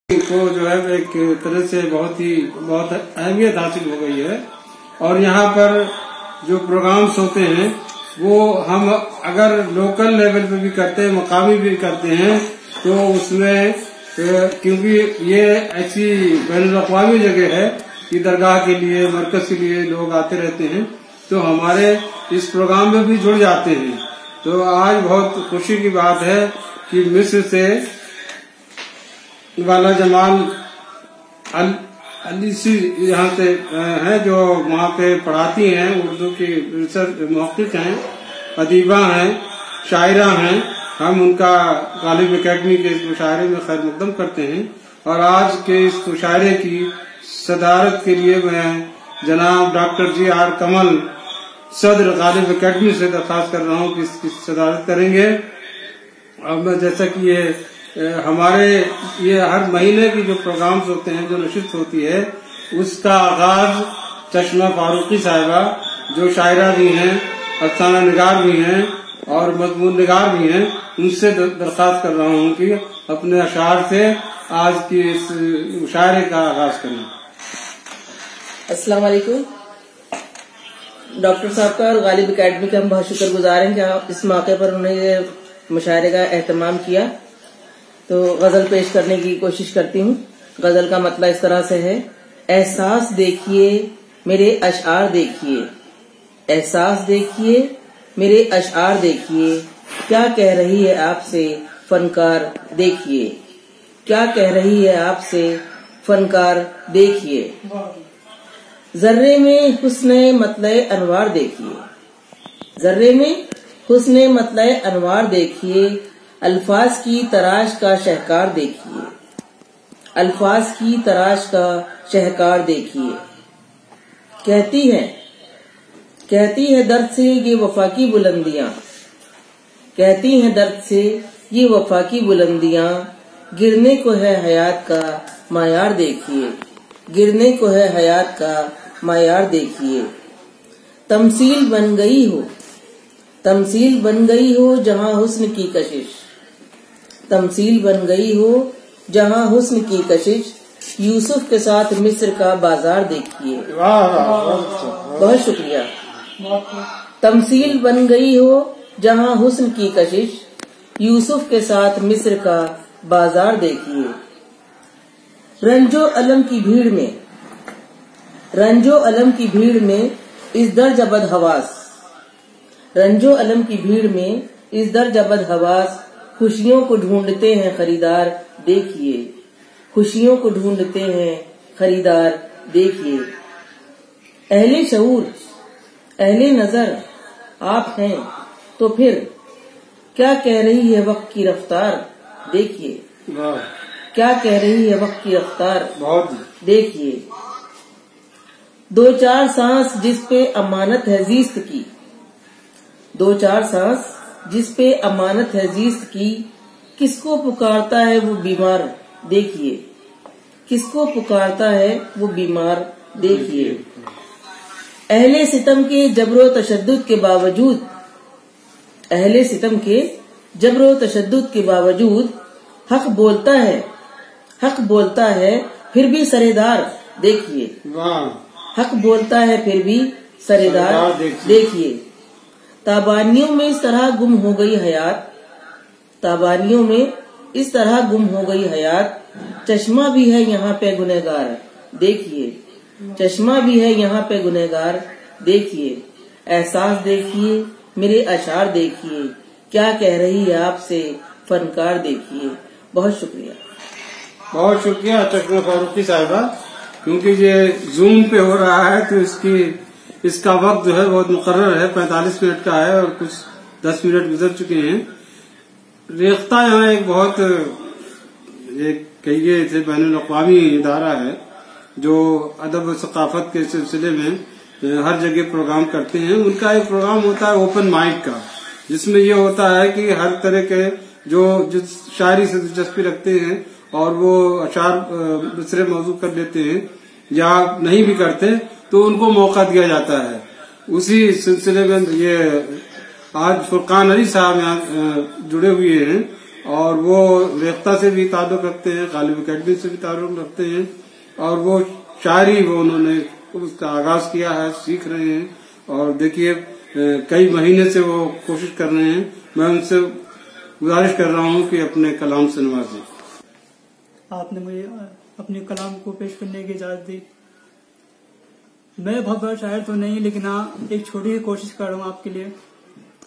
کو جو ہے ایک طرح سے بہت اہمیت حاصل ہو گئی ہے، اور یہاں پر جو پروگرامز ہوتے ہیں وہ ہم اگر لوکل لیول پہ بھی کرتے ہیں، مقامی بھی کرتے ہیں، تو اس میں کیونکہ یہ ایسی بین الاقوامی جگہ ہے کہ درگاہ کے لیے، مرکز کے لیے لوگ آتے رہتے ہیں، تو ہمارے اس پروگرام میں بھی جڑ جاتے ہیں۔ تو آج بہت خوشی کی بات ہے کہ مصر سے والا جمال علیسی یہاں سے ہیں، جو وہاں پہ پڑھاتی ہیں، اردو کی محقق ہیں، ادیبہ ہیں، شاعرہ ہیں۔ ہم ان کا غالب اکیڈمی کے اس مشاعرے میں خیر مقدم کرتے ہیں، اور آج کے اس مشاعرے کی صدارت کے لیے میں جناب ڈاکٹر جی آر کمل صدر غالب اکیڈمی سے درخواست کر رہا ہوں کہ اس کی صدارت کریں گے۔ اب جیسا کہ یہ ہمارے یہ ہر مہینے کی جو پروگرامز ہوتے ہیں، جو نشست ہوتی ہے، اس کا آغاز چشمہ فاروقی صاحبہ جو شاعرہ بھی ہیں، افسانہ نگار بھی ہیں اور مضمون نگار بھی ہیں، ان سے درخواست کر رہا ہوں کہ اپنے اشعار سے آج کی اس مشاعرے کا آغاز کریں۔ السلام علیکم۔ ڈاکٹر صاحب کا اور غالب اکیڈمی کا ہم بہت شکر گزار ہیں کہ اس موقع پر انہوں نے یہ مشاعرے کا اہتمام کیا۔ تو غزل پیش کرنے کی کوشش کرتی ہوں۔ غزل کا مطلب اس طرح سے ہے: احساس دیکھیے میرے اشعار دیکھیے، احساس دیکھیے میرے اشعار دیکھیے، کیا کہہ رہی ہے آپ سے فنکار دیکھیے، کیا کہہ رہی ہے آپ سے فنکار دیکھیے۔ ذرے میں حسن مطلع انوار دیکھیے، ذرے میں حسن مطلع انوار دیکھیے، الفاظ کی تراش کا شہکار دیکھیے، الفاظ کی تراش کا شہکار دیکھیے۔ کہتی ہے درد سے یہ وفا کی بلندیاں، کہتی ہیں درد سے یہ وفا کی بلندیاں، گرنے کو ہے حیات کا معیار دیکھیے، گرنے کو ہے حیات کا معیار دیکھیے۔ تمثیل بن گئی ہو، تمثیل بن گئی ہو جہاں حسن کی کشش، تمثیل بن گئی ہو جہاں حسن کی کشش، یوسف کے ساتھ مصر کا بازار دیکھیے۔ بہت شکریہ۔ تمثیل بن گئی ہو جہاں حسن کی کشش، یوسف کے ساتھ مصر کا بازار دیکھیے۔ رنج و الم کی بھیڑ میں، رنج و الم کی بھیڑ میں اس درج بد حواس، رنج و الم کی بھیڑ میں اس درج بد حواس، خوشیوں کو ڈھونڈتے ہیں خریدار دیکھیے، خوشیوں کو ڈھونڈتے ہیں خریدار دیکھیے۔ اہل شعور، اہل نظر آپ ہیں تو پھر کیا کہہ رہی ہے وقت کی رفتار دیکھیے، کیا کہہ رہی ہے وقت کی رفتار دیکھیے۔ دو چار سانس جس پہ امانت ہے زیست کی، دو چار سانس جس پہ امانت ہے زیست کی، کس کو پکارتا ہے وہ بیمار دیکھیے، کس کو پکارتا ہے وہ بیمار دیکھیے۔ اہل ستم کے جبر و تشدد کے باوجود، اہل ستم کے جبر و تشدد کے باوجود، حق بولتا ہے، حق بولتا ہے پھر بھی سردار دیکھیے، حق بولتا ہے پھر بھی سردار دیکھیے۔ تابانیوں میں اس طرح گم ہو گئی حیات، تابانیوں میں اس طرح گم ہو گئی حیات، چشمہ بھی ہے یہاں پہ گنہگار دیکھیے، چشمہ بھی ہے یہاں پہ گنہگار دیکھیے۔ احساس دیکھیے میرے اشعار دیکھیے، کیا کہہ رہی ہے آپ سے فنکار دیکھیے۔ بہت شکریہ۔ بہت شکریہ چشمہ فاروقی صاحبہ، کیونکہ یہ زوم پہ ہو رہا ہے تو اس کا وقت جو ہے بہت مقرر ہے، 45 منٹ کا ہے، اور کچھ 10 منٹ گزر چکے ہیں۔ ریختہ یہاں ایک بہت کہیے اسے بین الاقوامی ادارہ ہے جو ادب و ثقافت کے سلسلے میں ہر جگہ پروگرام کرتے ہیں۔ ان کا ایک پروگرام ہوتا ہے اوپن مائک کا، جس میں یہ ہوتا ہے کہ ہر طرح کے جو جس شاعری سے دلچسپی رکھتے ہیں اور وہ اشعار دوسرے موضوع کر لیتے ہیں یا نہیں بھی کرتے تو ان کو موقع دیا جاتا ہے۔ اسی سلسلے میں یہ آج فرقان علی صاحب یہاں جڑے ہوئے ہیں اور وہ ریختہ سے بھی تعلق رکھتے ہیں, غالب اکیڈمی سے بھی تعلق رکھتے ہیں, اور وہ شاعری وہ انہوں نے اس کا آغاز کیا ہے, سیکھ رہے ہیں, اور دیکھیے کئی مہینے سے وہ کوشش کر رہے ہیں. میں ان سے گزارش کر رہا ہوں کہ اپنے کلام سے نوازیں. آپ نے مجھے اپنے کلام کو پیش کرنے کی اجازت دی. میں بہت بڑا شاعر تو نہیں, لیکن ہاں ایک چھوٹی سی کوشش کر رہا ہوں آپ کے لیے,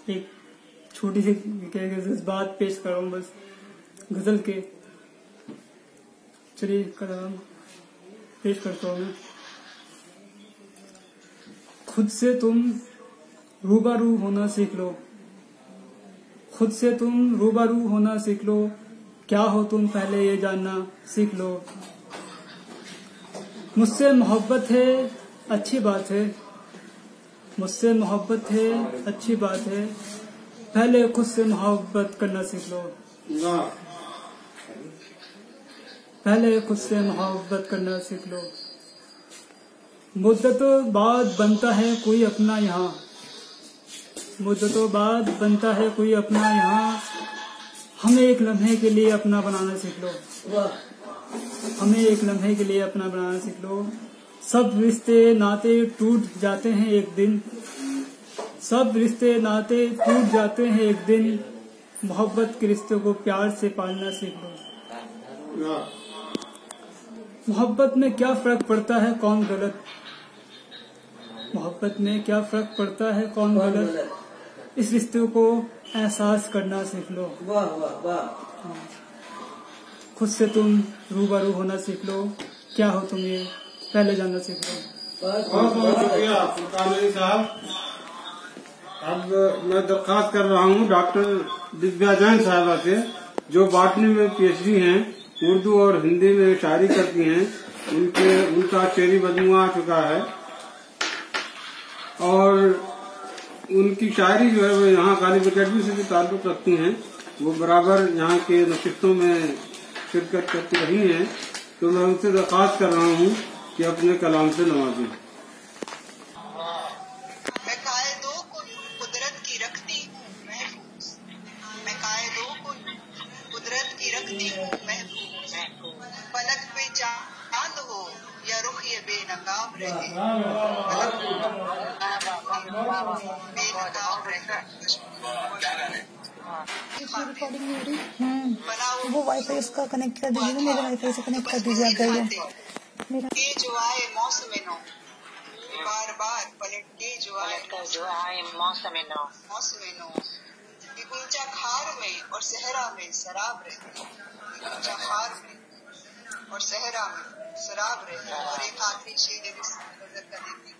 ایک چھوٹی سی جذبات پیش کر رہا ہوں بس غزل کے. چلیے کلام پیش کرتا ہوں. خود سے تم روبارو ہونا سیکھ لو, خود سے تم روبارو ہونا سیکھ لو, کیا ہو تم پہلے یہ جاننا سیکھ لو. مجھ سے محبت ہے اچھی بات ہے, مجھ سے محبت ہے اچھی بات ہے, پہلے خود سے محبت کرنا سیکھ لو, پہلے خود سے محبت کرنا سیکھ لو. مدتوں بعد بنتا ہے کوئی اپنا یہاں, مدتوں بعد بنتا ہے کوئی اپنا یہاں, ہمیں ایک لمحے کے لیے اپنا بنانا سیکھ لو, ہمیں ایک لمحے کے لیے اپنا بنانا سیکھ لو. سب رشتے ناطے ٹوٹ جاتے ہیں ایک دن, سب رشتے ناطے ٹوٹ جاتے ہیں ایک دن, محبت کے رشتے کو پیار سے پالنا سیکھ لو. محبت میں کیا فرق پڑتا ہے کون غلط, محبت میں کیا فرق پڑتا ہے کون غلط, اس رشتے کو احساس کرنا سیکھ لو. خود سے تم روبارو ہونا سیکھ لو, کیا ہو تم یہ پہلے جاننا سیکھ لو. بہت بہت شکریہ سلطان صاحب. اب میں درخواست کر رہا ہوں ڈاکٹر دبیا جین صاحبہ سے, جو باٹنی میں پی ایچ ڈی ہیں, اردو اور ہندی میں شاعری کرتی ہیں. ان کا شعری مجموعہ آ چکا ہے, اور ان کی شاعری جو ہے وہ یہاں غالب اکیڈمی سے بھی تعلق رکھتی ہیں. وہ برابر یہاں کے نشستوں میں شرکت کرتی رہی ہیں, تو میں ان سے درخواست کر رہا ہوں کہ اپنے کلام سے نوازیں. میں قائدوں کو قدرت کی رکھتی ہوں محفوظ, میں قائدوں کو قدرت کی رکھتی ہوں محفوظ, فلک پہ چاند ہو یا رخ یہ بے نقاب رہے, بے نقاب رہے. ریکارڈنگ نہیں ہو رہی, وہ وائی فائی اس کا کنیکٹ کر دیجیے, میرے وائی فائی سے کنیکٹ کر دیجیے آپ گئے کے جو آئے موسم نو, بار بار پلٹ کے جو آئے موسم نو, کہ اونچا خار میں اور صحرا میں سراب رہتے, اونچا خار میں اور صحرا میں سراب رہتے. اور ایک آخری شعر نظر کر دیتی,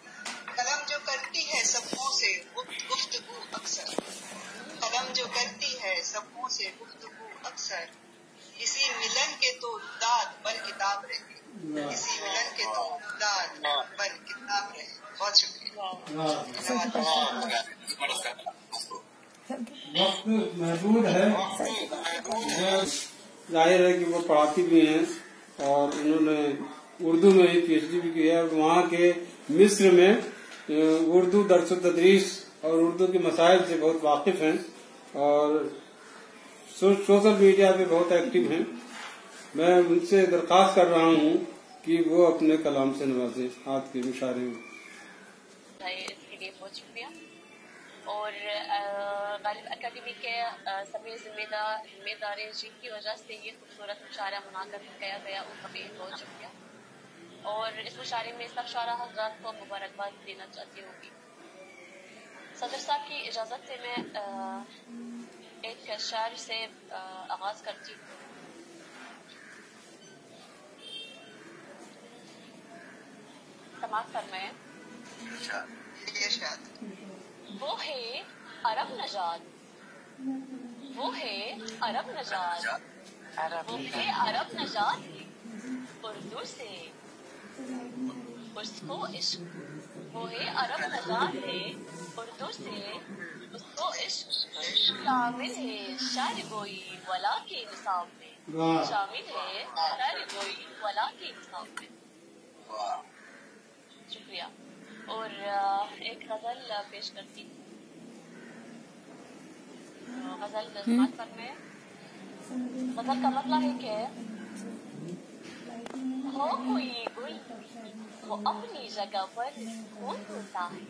قلم جو کرتی ہے صفوں سے گفتگو اکثر, قلم جو کرتی ہے صفوں سے گفتگو اکثر, کسی ملن کے تو داد بر کتاب رہتی, کسی ملن کے تو داد بر کتاب رہے. بہت شکریہ. وقت محدود ہے, ظاہر ہے کہ وہ پڑھاتی بھی ہیں, اور انہوں نے اردو میں پی ایچ ڈی بھی کی ہے, اور وہاں کے مصر میں اردو درس و تدریس اور اردو کے مسائل سے بہت واقف ہیں, اور سوشل میڈیا پہ بہت ایکٹیو ہیں. میں ان سے درخواست کر رہا ہوں کہ وہ اپنے کلام سے نوازیں ہاتھ کے مشاعرے میں. اس کے لیے بہت شکریہ. اور غالب اکیڈمی کے سبھی ذمہ داریں جن کی وجہ سے یہ خوبصورت مشاعرہ منعقد کیا گیا, ان کا بھی بہت شکریہ. اور اس مشاعرے میں سب شاعرہ حضرات کو مبارکباد دینا چاہتی ہوں گی. صدر صاحب کی اجازت سے میں ایک شعر سے آغاز کرتی ہوں. سماعت فرمائیں. وہ ہے عرب نژاد, وہ ہے عرب نژاد, وہ ہے عرب نژاد, اردو سے اس کو عشق, وہ ہے عرب نژاد ہے اردو سے اس کو عشق, شامل ہے شاعر گوئی ولا کے نصاب میں, شامل ہے شاعر گوئی ولا کے نصاب میں. شکریہ. اور ایک غزل پیش کرتی ہوں. غزل سماعت فرمائیں. गजल का मतलब है कि हो कोई गुल वो अपनी जगह पर खूब होता है,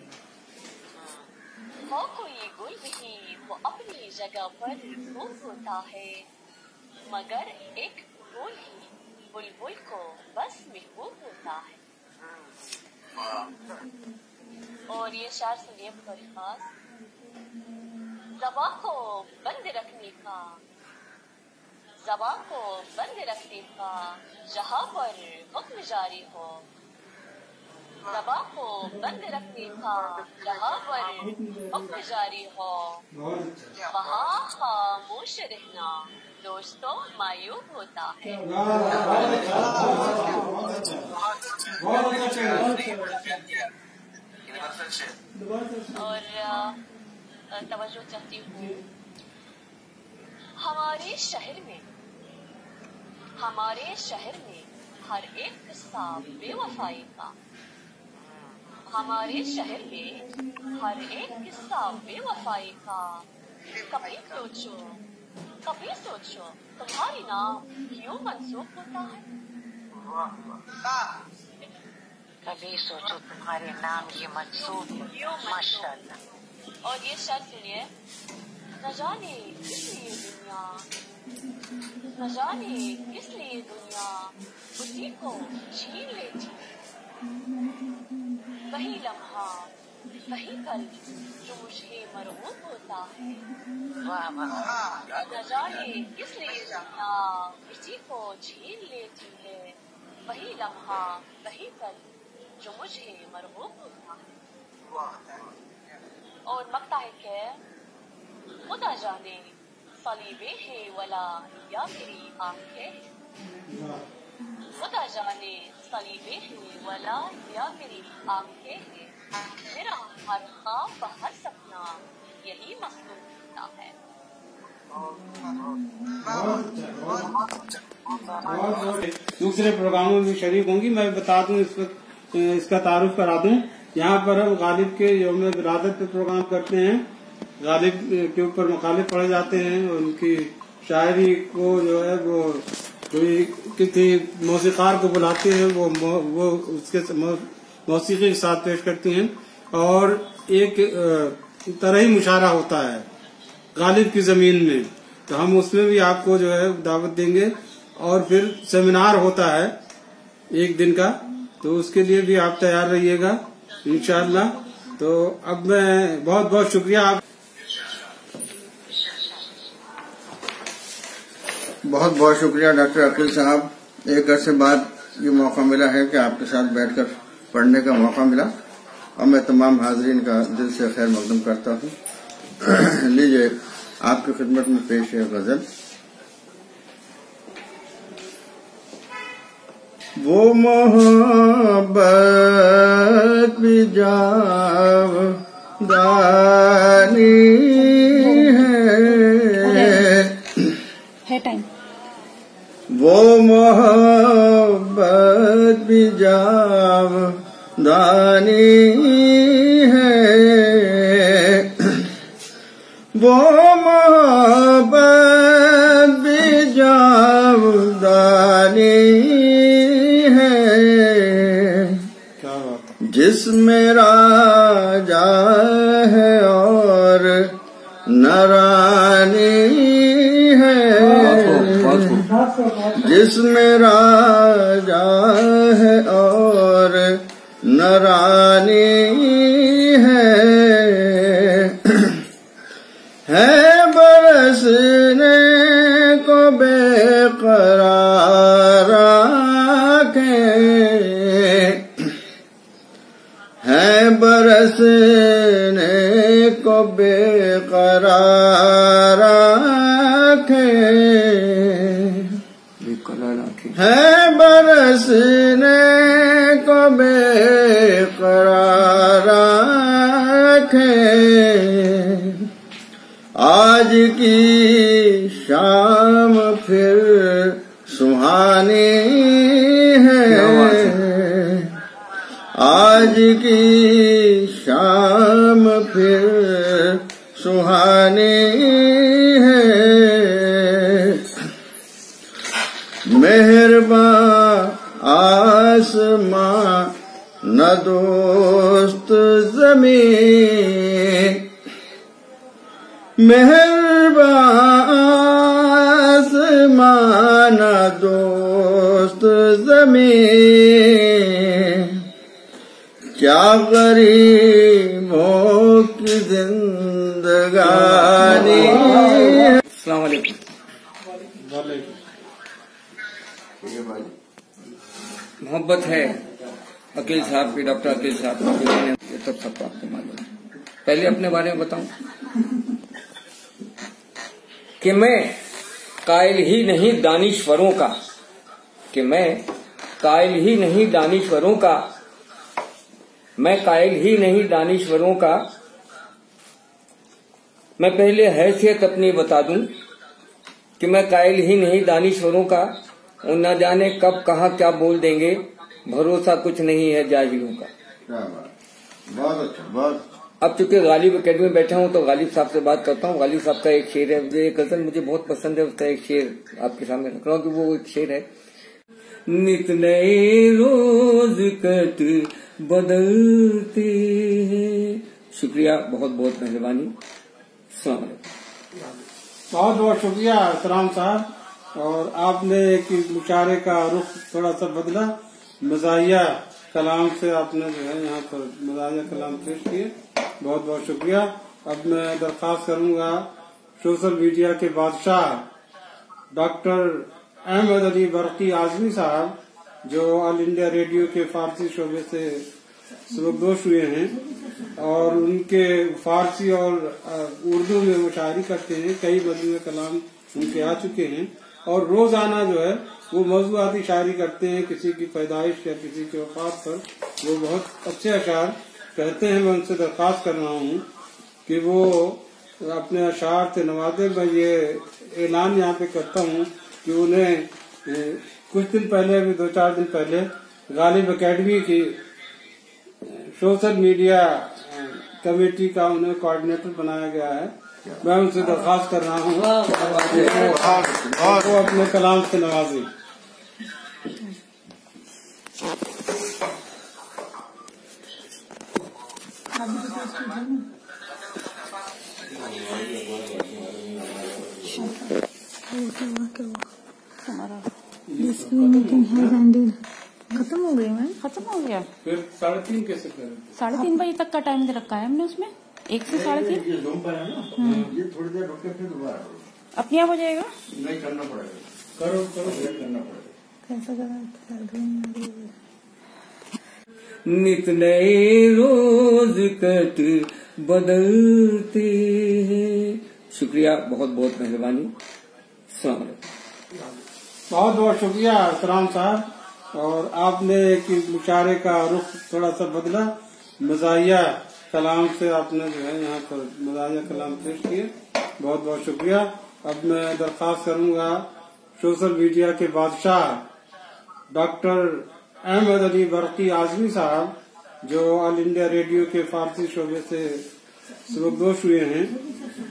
हो कोई गुल भी वो अपनी जगह पर खूब होता है, मगर एक फूल ही बुलबुल को बस महबूब होता है। और ये शायर सुनिए बतौर खास, ज़बां को बंद रखने का, ज़बां को बंद रखने का जहाँ पर हुक्म जारी हो, ज़बां को बंद रखने का जहाँ पर हुक्म जारी हो, वहाँ खामोश रहना दोस्तों मायूब होता है। और तवज्जो चाहती हूँ, हमारे शहर में हर एक किस्सा बेवफाई का, हमारे शहर में हर एक किस्सा बेवफाई का, कभी सोचो तुम्हारी नाम क्यों मंसूब होता है, कभी सोचो तुम्हारे नाम ये मंसूब क्यों माशाअल्लाह। और ये शर्त सुनिए, न जाने किस लिए दुनिया उसी को छीन लेती, वही लम्हा वही कल जो मुझे मरहूब होता है। न जाने किस लिए दुनिया उसी को छीन लेती है, वही लम्हा वही कल जो मुझे मरहूब होता है। और मकता है कि खुदा जाने सलीबे है वला या मेरी आंखें, खुदा जाने सलीबे है वला या मेरी आंखें है, मेरा हर ख्वाब हर सपना यही मखलूक होता है। दूसरे प्रोग्रामों में शरीक होंगी। मैं बता दूं, इसका तारुफ करा दूं। यहाँ पर हम गालिब के यौम विरादत पे प्रोग्राम करते हैं। गालिब के ऊपर मकाले पढ़े जाते हैं और उनकी शायरी को जो है वो किसी मौसीकार को बुलाते हैं, वो उसके मौसीकी के साथ पेश करती हैं और एक तरही मुशारा होता है गालिब की जमीन में, तो हम उसमें भी आपको जो है दावत देंगे। और फिर सेमिनार होता है एक दिन का, तो उसके लिए भी आप तैयार रहिएगा इंशाअल्लाह। तो अब मैं बहुत बहुत शुक्रिया, बहुत बहुत शुक्रिया डॉक्टर अकील साहब। एक अरसे बाद ये मौका मिला है कि आपके साथ बैठकर पढ़ने का मौका मिला और मैं तमाम हाजरीन का दिल से खैर मकदम करता हूँ। लीजिए आपकी खिदमत में पेश है गजल। वो मोहब्बत भी जावदानी है टाइम, वो मोहब्बत भी जावदानी है, वो मोहब्बत भी जावदानी है, जिसमें राजा है और नरानी है, जिसमें राजा है और नरानी है बरसने को बेकरार है बरसने को बेकरार है बरसने को बेकरार आज की शाम फिर सुहानी है, आज की शाम फिर सुहानी है, आसमां न दोस्त ज़मीन, मेहरबान आसमां न दोस्त ज़मीन, क्या गरीबों की जिंदगानी। अस्सलाम वालेकुम। मोहब्बत है अकील साहब की, डॉक्टर अकील साहब की, ये तो सबको आपको मालूम है। पहले अपने बारे में बताऊं कि मैं कायल ही नहीं दानिश्वरों का, कि मैं कायल ही नहीं दानिश्वरों का, मैं कायल ही नहीं दानिश्वरों का। मैं पहले हैसियत अपनी बता दूं कि मैं कायल ही नहीं दानिश्वरों का, और न जाने कब कहाँ क्या बोल देंगे, भरोसा कुछ नहीं है जाहिलों का। बहुत अच्छा, बहुत। अब चूंकि गालिब एकेडमी में बैठा हूं तो गालिब साहब से बात करता हूं। गालिब साहब का एक शेर है, मुझे एक गजल मुझे बहुत पसंद है, उसका एक शेर आपके सामने रख रहा हूं कि वो एक शेर है। नित नए रोज कट बदलते हैं। शुक्रिया, बहुत बहुत मेहरबानी। अस्सलाम वालेकुम। बहुत बहुत शुक्रिया एहतराम साहब। और आपने एक मुशारे का रुख थोड़ा सा बदला, मज़ाहिया कलाम से आपने जो है यहाँ पर मज़ाहिया कलाम पेश किए, बहुत बहुत शुक्रिया। अब मैं दरख्वास्त करूंगा सोशल मीडिया के बादशाह डॉक्टर अहमद अली बरकी आजमी साहब, जो ऑल इंडिया रेडियो के फारसी शोबे से सबकदोश हुए हैं और उनके फारसी और उर्दू में मुशायरी करते हैं, कई मजमूए कलाम उनके आ चुके हैं और रोजाना जो है वो मौज़ूआती शायरी करते हैं, किसी की पैदाइश या किसी की वफात पर वो बहुत अच्छे अशार कहते हैं। मैं उनसे दरख्वास्त कर रहा हूँ कि वो अपने अशार से नवाजे। मैं ये ऐलान यहाँ पे करता हूँ कि उन्हें कुछ दिन पहले, अभी 2-4 दिन पहले गालिब एकेडमी की सोशल मीडिया कमेटी का उन्हें कोऑर्डिनेटर बनाया गया है। मैं उनसे दरख्वास्त कर रहा हूँ वो अपने कलाम से नवाजे। जिसकी मीटिंग है कैंडल खत्म हो गई मैम, खत्म हो गया। फिर 3:30 कैसे करें? 3:30 बजे तक का टाइम दे रखा है हमने उसमें, 1 से 3:30। ये थोड़ी देर रुक के फिर दोबारा अपने आप हो जाएगा, नहीं करना पड़ेगा। करो करना पड़ेगा। कैसा करा? नित नए रोज कट बदलते हैं। शुक्रिया, बहुत बहुत मेहरबानी। अस्सलाम वालेकुम। बहुत बहुत शुक्रिया एहतराम साहब। और आपने एक मुशारे का रुख थोड़ा सा बदला, मज़ाहिया कलाम से आपने जो है यहाँ पर मज़ाहिया कलाम पेश किए, बहुत बहुत शुक्रिया। अब मैं दरख्वास्त करूंगा सोशल मीडिया के बादशाह डॉक्टर अहमद अली बरकी आजमी साहब, जो ऑल इंडिया रेडियो के फारसी शोबे से सबकदोश हुए हैं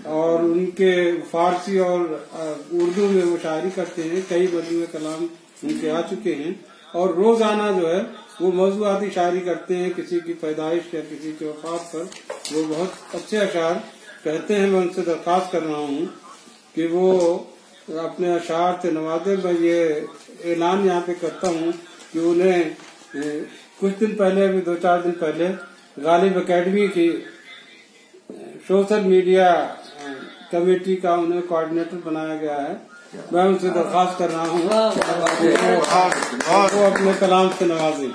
और उनके फारसी और उर्दू में मुशायरी करते हैं, कई मजमूए कलाम उनके आ चुके हैं और रोजाना जो है वो मौज़ूआती शायरी करते हैं, किसी की पैदाइश या किसी की वफात पर वो बहुत अच्छे अशार कहते हैं। मैं उनसे दरख्वास्त कर रहा हूँ कि वो अपने अशार से नवाजे। मैं ये ऐलान यहाँ पे करता हूँ कि उन्हें कुछ दिन पहले, अभी 2-4 दिन पहले गालिब एकेडमी की सोशल मीडिया कमेटी का उन्हें कोऑर्डिनेटर बनाया गया है। मैं उनसे दरख्वास्त कर रहा हूँ वो अपने कलाम से नवाजे।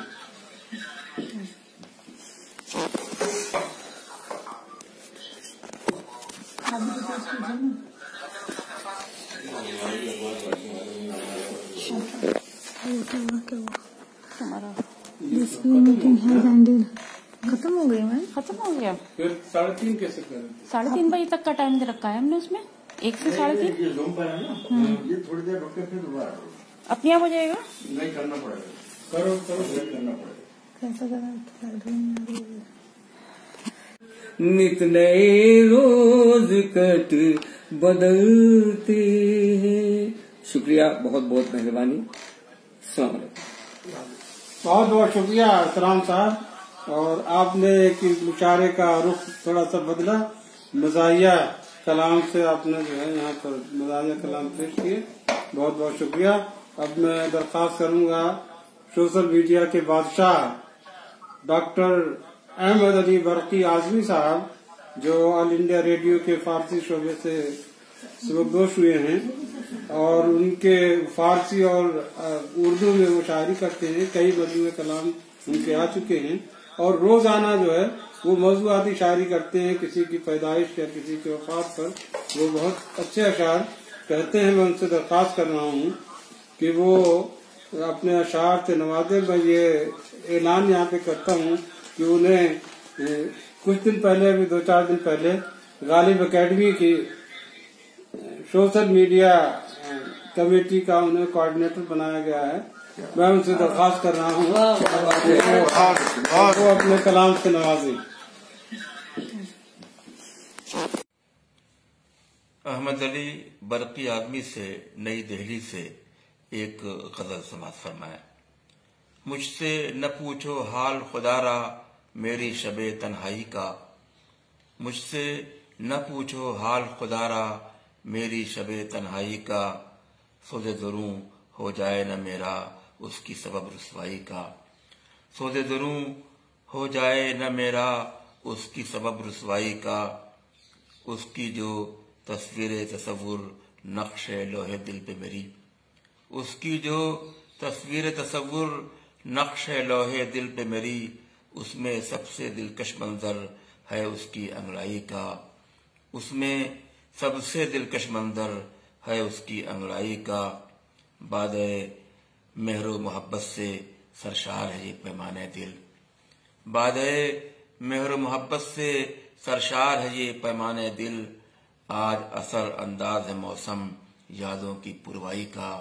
जिसकी मीटिंग है कैंडल खत्म हो गई मैम, खत्म हो गया। फिर 3:30 कैसे करें? 3:30 बजे तक का टाइम दे रखा है हमने उसमें, 1 से 3:30। ये थोड़ी देर रुक के फिर दोबारा अपने आप हो जाएगा, नहीं करना पड़ेगा। करो करना पड़ेगा। कैसा करा? नित नए रोज कट बदलते हैं। शुक्रिया, बहुत बहुत मेहरबानी। अस्सलाम वालेकुम। बहुत बहुत शुक्रिया सलाम साहब। और आपने एक मुशारे का रुख थोड़ा सा बदला, मज़ाहिया कलाम से आपने जो है यहाँ पर मज़ाहिया कलाम पेश किए, बहुत बहुत शुक्रिया। अब मैं दरख्वास्त करूँगा सोशल मीडिया के बादशाह डॉक्टर अहमद अली बरकी आज़मी साहब, जो ऑल इंडिया रेडियो के फारसी शोबे से सबकदोश हुए हैं और उनके फारसी और उर्दू में वो शायरी करते हैं, कई मजमूए कलाम उनके आ चुके हैं और रोजाना जो है वो मौज़ूआती शायरी करते हैं, किसी की पैदाइश या किसी की वफात पर वो बहुत अच्छे अशार कहते हैं। मैं उनसे दरख्वास्त कर रहा हूँ कि वो अपने अशार से नवाजे। मैं ये ऐलान यहाँ पे करता हूँ कि उन्हें कुछ दिन पहले, अभी 2-4 दिन पहले गालिब एकेडमी की सोशल मीडिया कमेटी का उन्हें कोऑर्डिनेटर बनाया गया है। मैं उनसे दरख्वास्त कर रहा हूँ वो अपने कलाम से नवाजें। अहमद अली बरकी आदमी से नई दिल्ली से एक गजल समाअत फरमाया। मुझसे न पूछो हाल खुदारा मेरी शबे तन्हाई का, मुझसे न पूछो हाल खुदारा मेरी शबे तन्हाई का, सोदे दुरूं हो जाए न मेरा उसकी सबब रुसवाई का, सोदे दुरूं हो जाए न मेरा उसकी सबब रुसवाई का, उसकी जो तस्वीर तसव्वुर नक्श लोहे दिल पे मेरी, उसकी जो तस्वीर तसव्वुर नक्श लोहे दिल पे मेरी, उसमें सबसे दिलकश मंजर है उसकी अंगड़ाई का, उसमें सबसे दिलकश मंजर है उसकी अंगड़ाई का, बादे मेहरो मोहब्बत से सरशार है ये पैमाने दिल, बादे मेहरो मोहब्बत से सरशार है ये पैमाने दिल, आज असर अंदाज है मौसम यादों की पुरवाई का,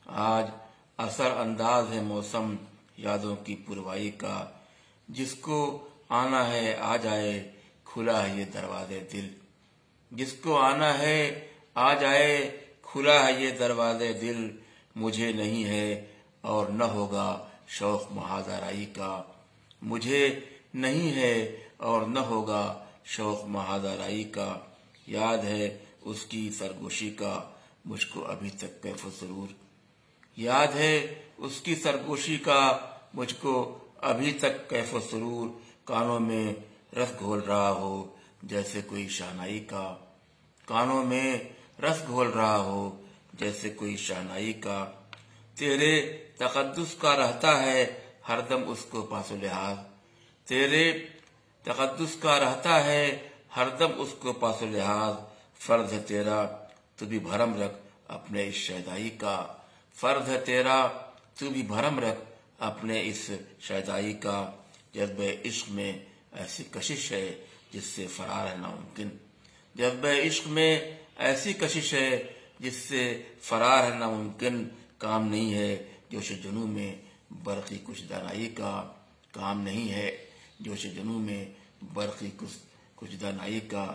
आज असर अंदाज है मौसम यादों की पुरवाई का, जिसको आना है आ जाए खुला है ये दरवाजे दिल, जिसको आना है आ जाए खुला है ये दरवाजे दिल, मुझे नहीं है और न होगा शौक महादाराई का, मुझे नहीं है और न होगा शौक महादाराई का, याद है उसकी सरगोशी का मुझको अभी तक कैफो सुरूर, याद है उसकी सरगोशी का मुझको अभी तक कैफो सुरूर, कानों में रस घोल रहा हो जैसे कोई शहनाई का, कानों में रस घोल रहा हो जैसे कोई शहनाई का, तेरे तकद्दुस का रहता है हरदम उसको पासो लिहाज, तेरे तकद्दुस का रहता है हरदम उसको पासो लिहाज, फर्ज है तेरा तू भी भरम रख अपने इस शहदाई का, फर्ज है तेरा तू भी भरम रख अपने इस शहदाई का, जज्बे इश्क में ऐसी कशिश है जिससे फरार है नामुमकिन, जज्बे इश्क में ऐसी कशिश है जिससे फरार है नामुमकिन, काम नहीं है जोश जुनू में बरकी कुछ दानाई का, काम नहीं है जोश जुनू में बरकी कुछ दानाई का,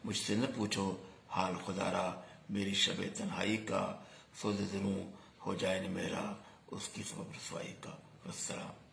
मुझसे न पूछो हाल खुदारा मेरी शबे तन्हाई का, सोदे दुरूं हो जाए न मेरा उसकी सबब रुसवाई का। वस्सलाम।